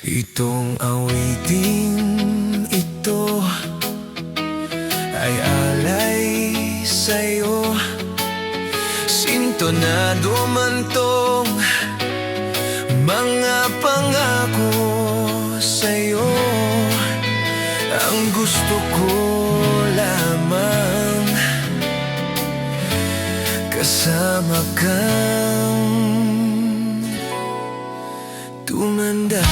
Itong awiting ito ay alay sa'yo, sintonado man tong mga pangako sa'yo. Ang gusto ko lamang kasama kang tumanda.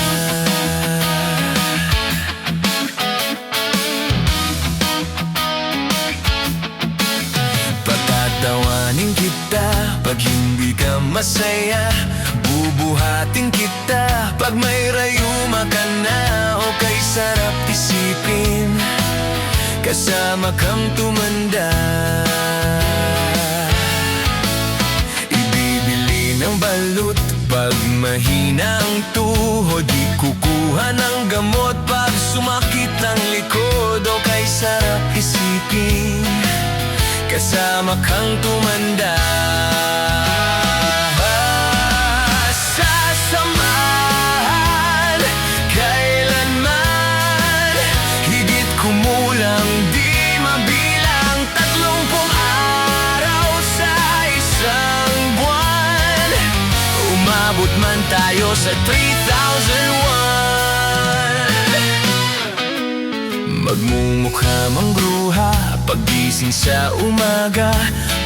Patatawanin kita pag hindi ka masaya, bubuhatin kita pag may rayuma ka na. O kay sarap isipin kasama kang tumanda. Ibibili ng balut pag mahina ang tuhod, di kukuha ng gamot pag sumakit ang likod. O kay sarap isipin kasama kang tumanda. Sasamahan kailanman, higit kumulang di mabilang, 30 araw sa isang buwan. Umabot man tayo sa 3,001. Magmumukha mang bruha paggising sa umaga,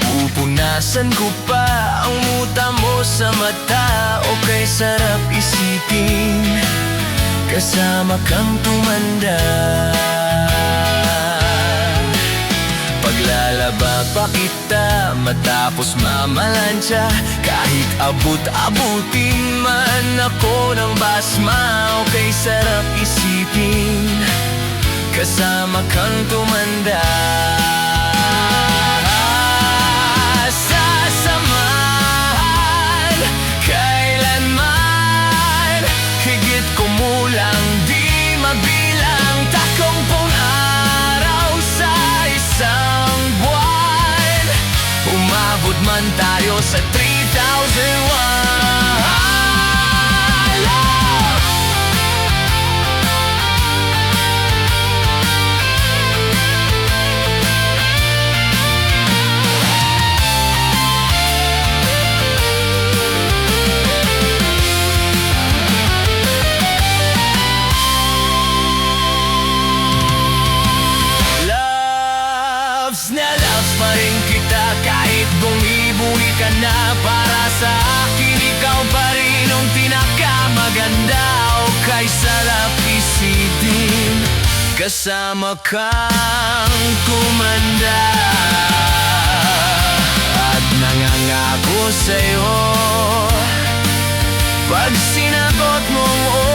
pupunasan ko pa ang muta mo sa mata. O kay sarap isipin kasama kang tumanda. Paglalaba pa kita matapos mamalansya, kahit abot-abutin man ako ng basma. O kay sarap isipin kasama kang tumanda. Sasamahan kailanman, higit kumulang di mabilang, 30 araw sa isang buwan. Umabot man tayo sa 3,001. Loves pa rin kita kahit bumi-buhi ka na. Para sa akin ikaw pa rin ang pinakamaganda. O kay sarap isipin kasama kang tumanda. At nangangako sa'yo pag sinagot mong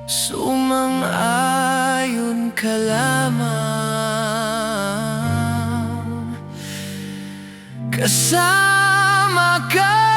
sumang-ayon ka lamang kasama ka.